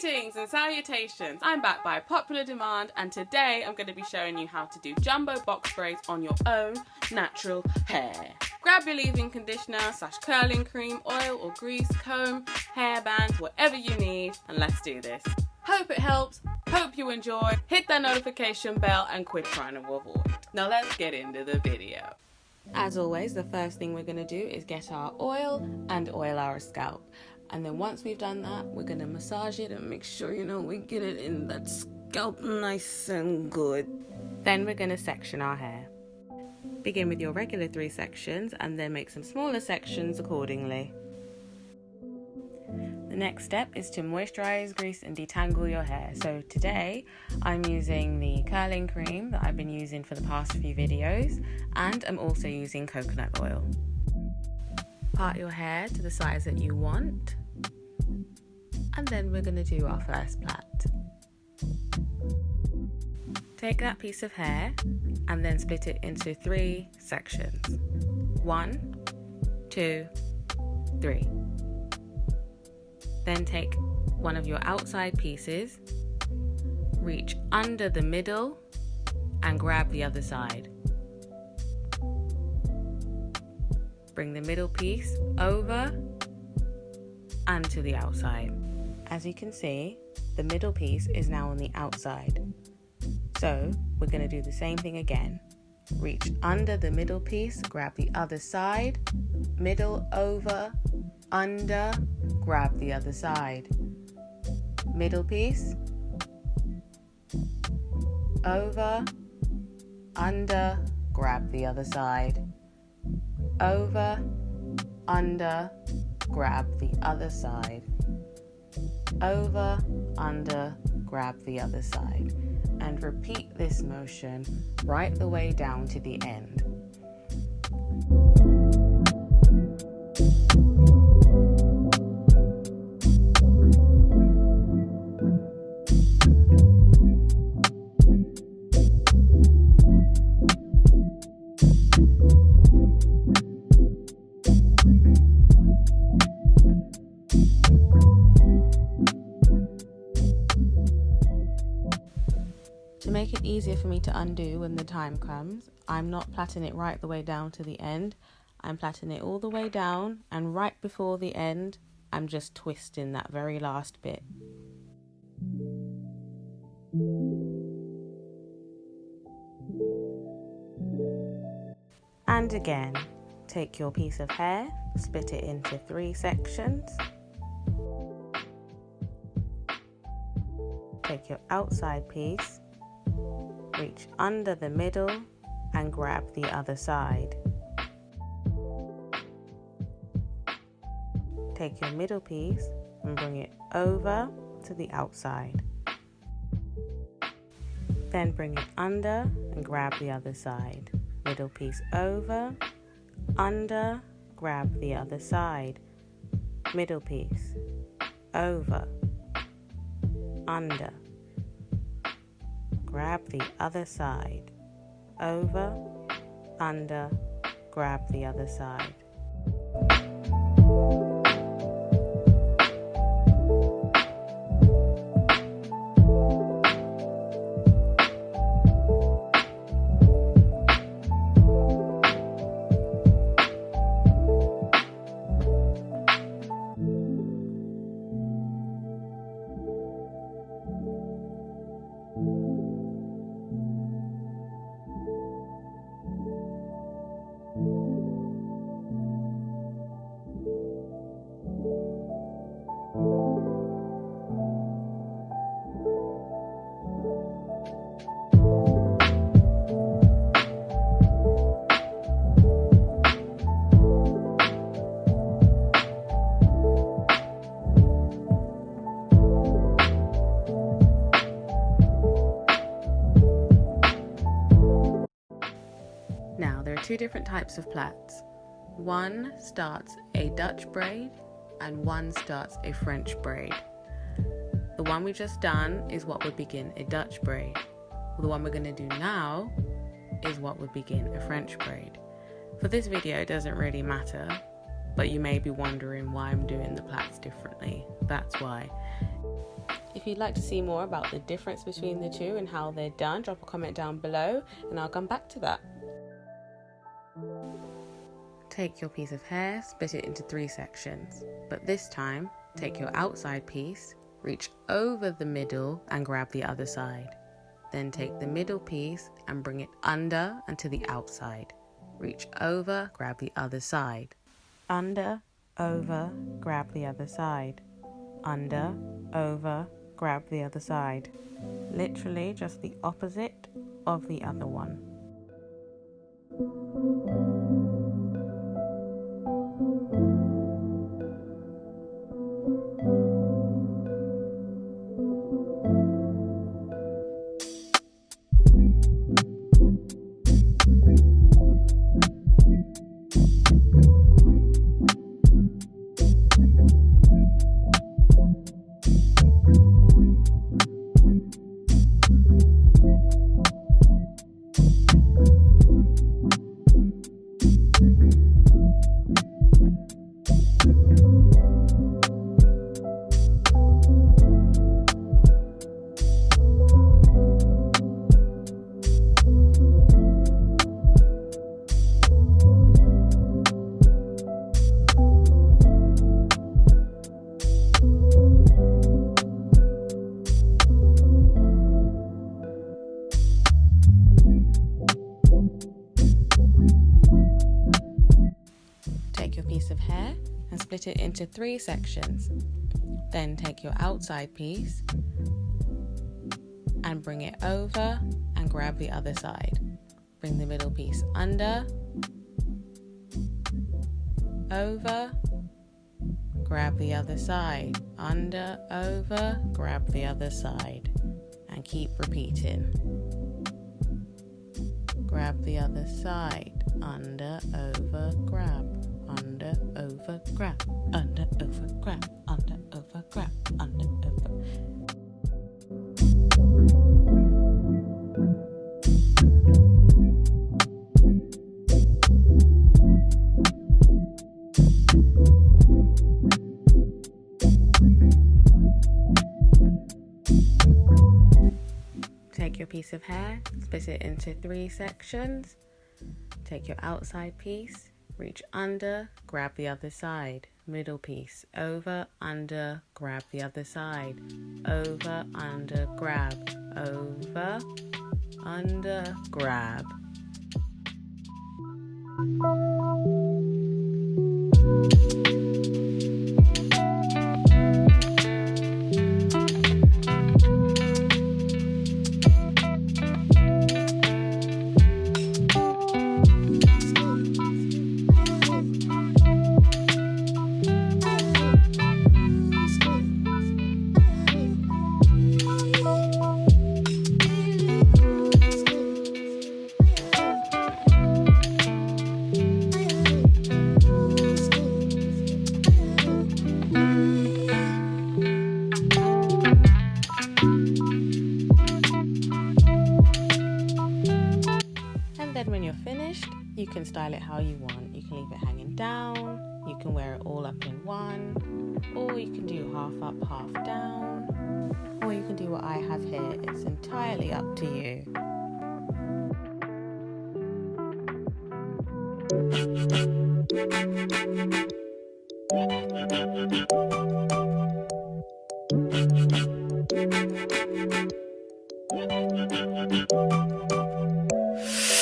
Greetings and salutations, I'm back by popular demand, and today I'm going to be showing you how to do jumbo box braids on your own natural hair. Grab your leave-in conditioner / curling cream, oil or grease, comb, hairbands, whatever you need, and let's do this. Hope it helps, hope you enjoy, hit that notification bell and quit trying to avoid. Now let's get into the video. As always, the first thing we're going to do is get our oil and oil our scalp. And then once we've done that, we're going to massage it and make sure, we get it in that scalp nice and good. Then we're going to section our hair. Begin with your regular 3 sections and then make some smaller sections accordingly. The next step is to moisturize, grease and detangle your hair. So today I'm using the curling cream that I've been using for the past few videos, and I'm also using coconut oil. Part your hair to the size that you want, and then we're going to do our first plait. Take that piece of hair and then split it into 3 sections. 1, 2, 3. Then take one of your outside pieces, reach under the middle and grab the other side. Bring the middle piece over and to the outside. As you can see, the middle piece is now on the outside. So we're going to do the same thing again. Reach under the middle piece, grab the other side, middle over, under, grab the other side. Middle piece, over, under, grab the other side. Over, under, grab the other side. Over, under, grab the other side. And repeat this motion right the way down to the end. To make it easier for me to undo when the time comes, I'm not plaiting it right the way down to the end. I'm plaiting it all the way down, and right before the end, I'm just twisting that very last bit. And again, take your piece of hair, split it into 3 sections. Take your outside piece, reach under the middle and grab the other side. Take your middle piece and bring it over to the outside. Then bring it under and grab the other side. Middle piece over, under, grab the other side. Middle piece, over, under, grab the other side. Over, under, grab the other side. Now, there are 2 different types of plaits. One starts a Dutch braid and one starts a French braid. The one we just done is what would begin a Dutch braid. The one we're going to do now is what would begin a French braid. For this video, it doesn't really matter, but you may be wondering why I'm doing the plaits differently. That's why. If you'd like to see more about the difference between the two and how they're done, drop a comment down below and I'll come back to that. Take your piece of hair, split it into 3 sections, but this time take your outside piece, reach over the middle and grab the other side. Then take the middle piece and bring it under and to the outside. Reach over, grab the other side. Under, over, grab the other side. Under, over, grab the other side. Literally just the opposite of the other one. Take your piece of hair and split it into 3 sections. Then take your outside piece and bring it over and grab the other side. Bring the middle piece under, over, grab the other side, under, over, grab the other side, and keep repeating. Grab the other side, under, over, grab, under, over, grab, under, over, grab, under, over, grab, under, over. Take your piece of hair, split it into 3 sections. Take your outside piece, reach under, grab the other side. Middle piece, over, under, grab the other side. Over, under, grab. Over, under, grab. Then when you're finished, you can style it how you want. You can leave it hanging down, you can wear it all up in one, or you can do half up, half down, or you can do what I have here. It's entirely up to you.